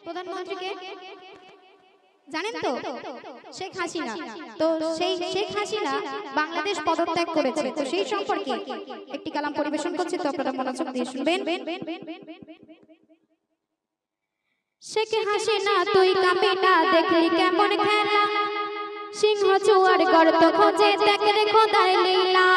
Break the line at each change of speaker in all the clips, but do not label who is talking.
প্রধানমন্ত্রীকে জানেন তো? শেখ হাসিনা। তো সেই শেখ হাসিনা বাংলাদেশ পদত্যাগ করেছে, তো সেই সম্পর্কে একটি কালাম পরিবেশন করছি, তো আপনারা মনোযোগ দিয়ে শুনবেন। শেখ হাসিনা তুই কামিনা দেখলি কেমন খেলা, সিংহ চুয়ার গর্ত খোঁজে দেখ রে খোদার লীলা।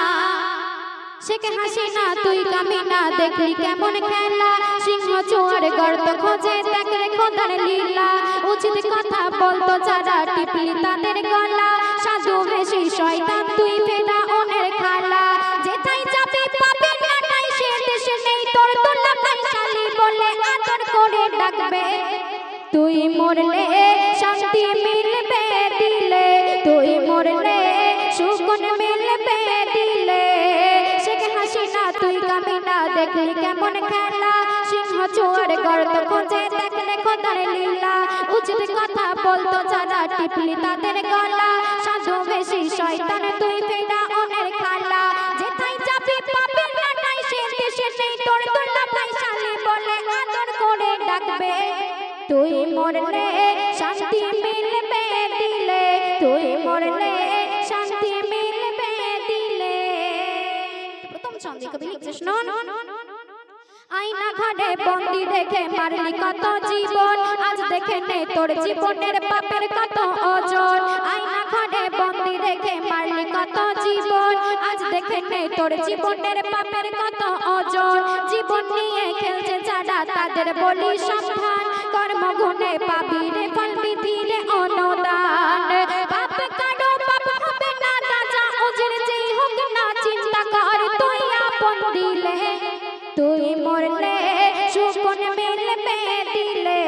শেখ হাসিনা তুই কামিনা দেখলি কেমন খেলা, সিংহ চুয়ার গর্ত খোঁজে দেখ রে খোদার লীলা। উচিত কথা বলতো যারা টিপলি তাদের গলা, সাধু বেশি শয়তান তুই ফেরাউনের খালা। যেথায় যাবে পাবে না তাই সে দেশে নেই তোর তোলা ভাইশালী বলে আদর করে ডাকবে। তুই মরলে শান্তি মিলবে দিলে, তুই মরলে সুকুন মিলবে দিলে। শেখ হাসিনা তুই কামিনা দেখলি কেমন খেলা, সিংহ চুয়ার গর্ত খোঁজে দেখলে খোদার লীলা। উচিত কথা বলতো যারা টিপলি তাদের গলা, সাধু বেশি শয়তান তুই ফেরাউনের খালা। যেথায় যাবি পাবে না তাই সে দেশে নেই তোর তোলা ভাইশালী বলে আদর করে ডাকবে। তুই মরলে শান্তি মিলবে দিলে, তুই মরলে শান্তি মিলবে দিলে। প্রথম ছন্দে কবি লিখছে শুনুন। আয়না ঘরে বন্দি দেখে মারলি কত জীবন, আজ দেখে নে তোর জীবনের পাপের কত ওজন। আয়না ঘরে বন্দি দেখে মারলি কত জীবন, আজ দেখে নে তোর জীবনের পাপের কত ওজন। জীবন নিয়ে খেলছে যারা তাদের বলি সাবধান, কর্মগুণে পাবি রে ফল বিধিলে অনুদান। পাপ কারো পাপ হবে না রাজা ওজের যেই হোক না চিন্তা কর তুই আপন দিলে। তুই মরলে সুকুন মিলবে দিলে,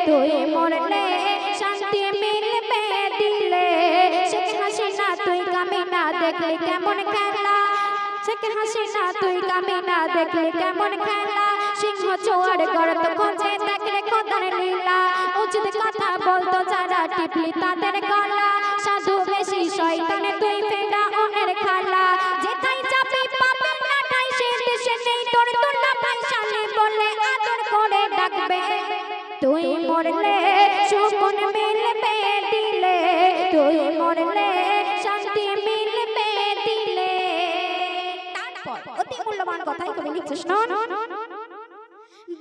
তুই মরলে শান্তি মিলবে দিলে। শেখ হাসিনা তুই কামিনা দেখলি কেমন খেলা, শেখ হাসিনা তুই কামিনা দেখলি কেমন খেলা, সিংহ চুয়ার গর্ত খোঁজে দেখলে খোদার লীলা। উচিত কথা বলতো যারা টিপলি তাদের গলা, সাধু বেশি শয়তান তুই ফেরাউনের খালা। যেথায় যাবি পাবে না তাই সে দেশে নেই তোর তোলা ভাইশালী বলে আদর করে ডাকবে। তুই মরলে সুকুন মিলবে দিলে, তুই মরলে শান্তি মিলবে দিলে। তারপর অতি মূল্যবান কথাই কবি লিখছে শুনুন।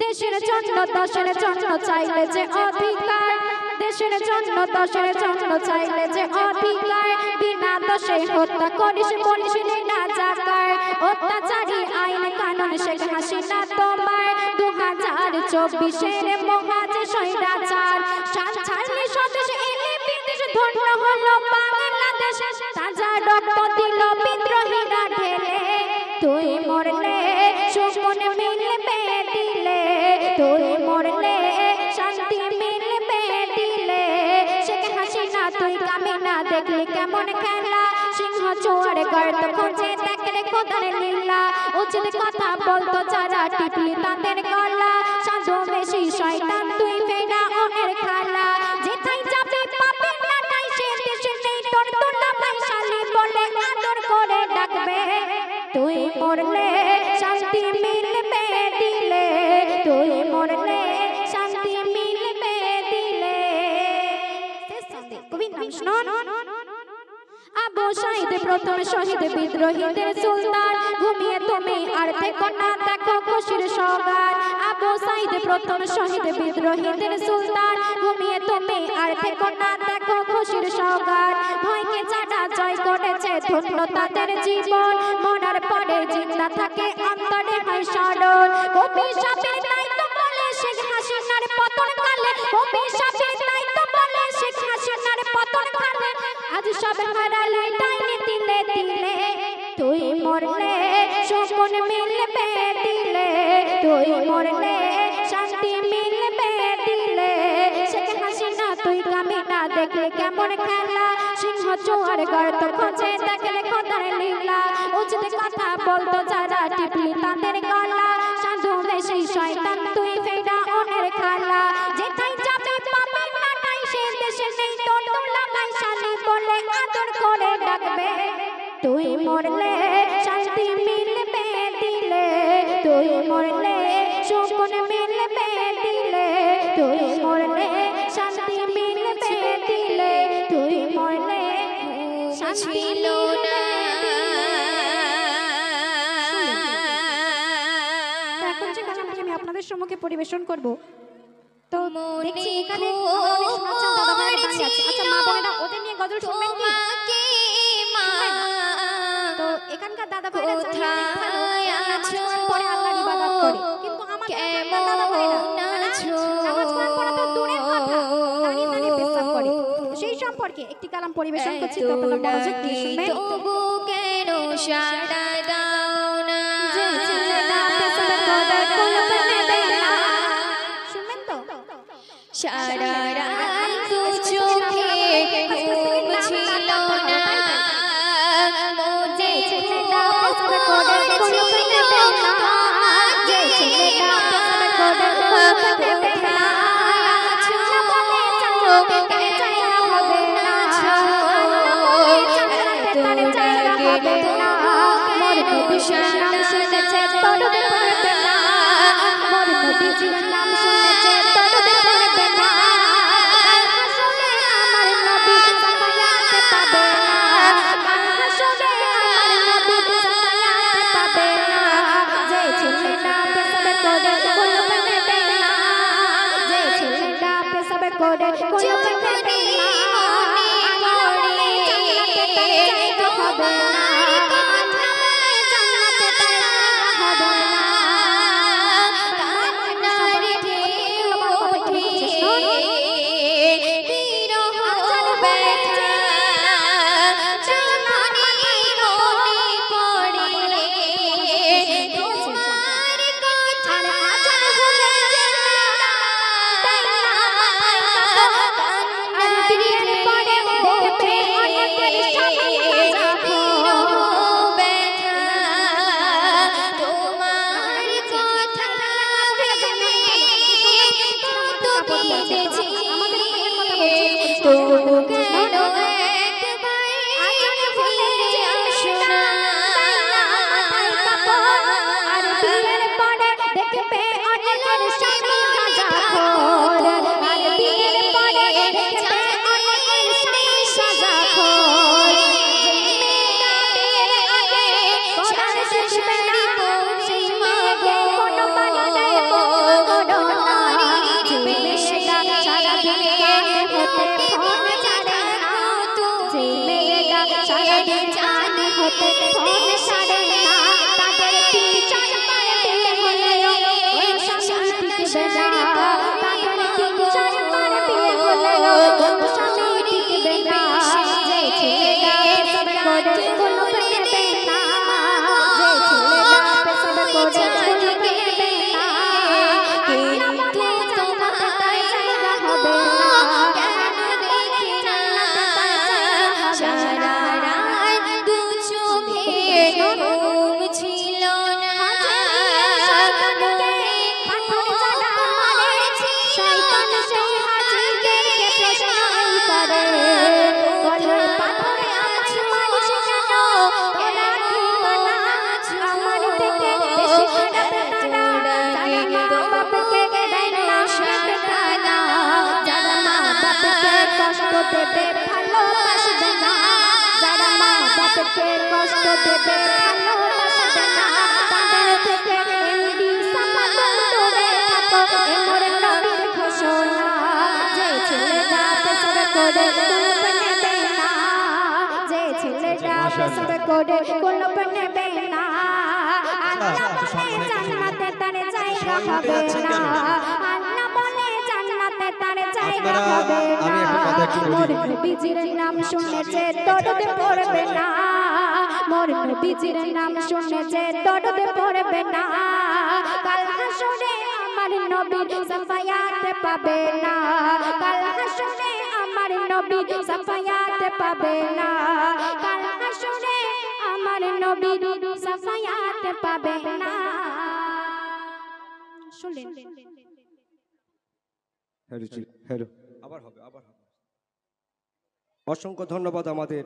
দেশের জন্য দশের জন্য চাইলে যে অধিকার, দেশের জন্য দশের জন্য চাইলে যে অধিকার, বিনা দোষে হত্যা করিস বলিস না জাকার। অত্যাচারী আইন কানুন শেখ হাসিনা তোমার, 2024-এর মহাজ স্বৈরাচার। সাত ছাড়লে স্বদেশ এলে বিদেশ ধন্য হলো বাংলাদেশ, তাজা রক্ত দিল বিদ্রোহীরা ঢেলে। তুই মরলে সুকুন মিলবে দিলে, তুই মরলে শান্তি মিলবে দিলে। শেখ হাসিনা তুই কামিনা দেখলি কেমন খেলা, সিংহ চুয়ার গর্ত খোঁজে দেখলে খোদার লীলা। উচিত কথা বলতো যারা টিপলি তাদের গলা, সাধু বেশি শয়তান তুই ফেরাউনের খালা। যেথায় যাবি পাবে না তাই সে দেশে নেই তোর তোলা ভাইশালী বলে আদর করে ডাকবে। তুই মরলে শান্তি মিলবে দিলে, তুই মরলে শান্তি মিলবে দিলে। কবির নাম শুনুন। আবু সাইদ প্রথম শহীদ বিদ্রোহীদের সুলতান, ঘুমিয়ে তুমি আর থেকো না দেখো খুশির সওগাত। আবু সাইদ প্রথম শহীদ বিদ্রোহীদের সুলতান, ঘুমিয়ে তুমি আর থেকো না দেখো খুশির সওগাত। ভয়কে যারা জয় করেছে ধন্য তাদের জীবন, মরার পরে জিন্দা থাকে অন্তরে হয় স্মরণ। কবি সাপের তাই তো বলে শেখ হাসিনার পতন কালে, কবি সাপের তাই তো বলে শেখ হাসিনার পতন কালে। আজ সব হারালে ডাইনি দিলে দিলে, তুই মরলে সুকুন মিলবে দিলে, তুই মরলে শান্তি মিলবে দিলে। শেখ হাসিনা তুই কামিনা দেখলে কেমন খেলা, সিংহ চুয়ার গর্ত খোঁজে দেখলে খোদার লীলা। উচিত কথা বলতো যারা টিপলি তাদের গলা, সাধু বেশি শয়তান তুই ফেরাউনের খালা। যেথায় যাবি পাবে না তাই সে দেশে নেই তোর তোলা ভাইশালী বলে আদর করে ডাকবে। তুই মরলে শান্তি মিলবে দিলে, তুই মরলে সুকুন মিলবে দিলে, তুই মরলে শান্তি মিলবে দিলে তুই মরলে শান্তি মিলবে এখন যে গানটি আমি আপনাদের সম্মুখে পরিবেশন করব তো দেখছি এখানে অনেক শোনাচ্ছেন দাদা ভাই দাঁড়িয়ে আছে আচ্ছা মা বোনেরা ওদের নিয়ে গজল শুনবেন কি তো এখানকার দাদা ভাইরা কোথায় আছো পরে আল্লাহর ইবাদত করে কিন্তু আমাদের দাদা ভাইরা নামাজ কোরআন পড়া তো দূরের কথা দাঁড়িয়ে দাঁড়িয়ে পেশাব করে সেই সম্পর্কে একটি কালাম পরিবেশন করছি তো আপনারা মনোযোগ দিয়ে শুনবেন তবু কেন সাড়া দাও না যে ছেলেটা পেশাব করে কলপনে বেলা শুনবেন তো সারা রাত তো চোখে ঘুম ছিল না মোজে ছেলেটা পেশাব করে কলপনে বেলা যে ছেলেটা পেশাব করে কলপনে বেলা আছো বলে চাও কে চাইয়া হবে না তারে জায়গা হবে না মোর নবীর নাম শুনেছে তরবে পড়বে না মোর নবীর নাম শুনেছে তরবে পড়বে না আসলে আমার নবী সাফায়াতে পাবে না আসলে আমার নবী সাফায়াতে পাবে না যে ছেলেটা পেশাব করে কলপনে বেলা যে ছেলেটা পেশাব করে কলপনে বেলা হবে না জান্নাতে তার হবে না কান্নার ঢেউ ওঠে বিরহ ব্যথা জানি মনে পড়ে তোমার কথা আচার হয়ে আর বিয়ের পরে দেখবে অনেকের সাথে কষ্ট দেবে ভালোবাসবে না তাদের থেকে এমডি সামাদুল দূরে থাকো এমর নবীর ঘোষণা যে ছেলেটা পেশাব করে কলপ নেবে না যে ছেলেটা পেশাব করে কলপ নেবে না আল্লাহ বলে জান্নাতে তার জায়গা হবে না আল্লাহ বলে জান্নাতে তার জায়গা হবে না মোর নবীজির নাম শুনেছে দরদে পড়বে না মোর নবীজির নাম শুনেছে দরদে পড়বে না কাল হাসরে আমার নবী সাফায়াত পাবে না কাল হাসরে আমার নবী সাফায়াত পাবে না কাল হাসরে আমার নবী সাফায়াত পাবে না শুনলেন
হ্যালো আবার হবে অসংখ্য ধন্যবাদ আমাদের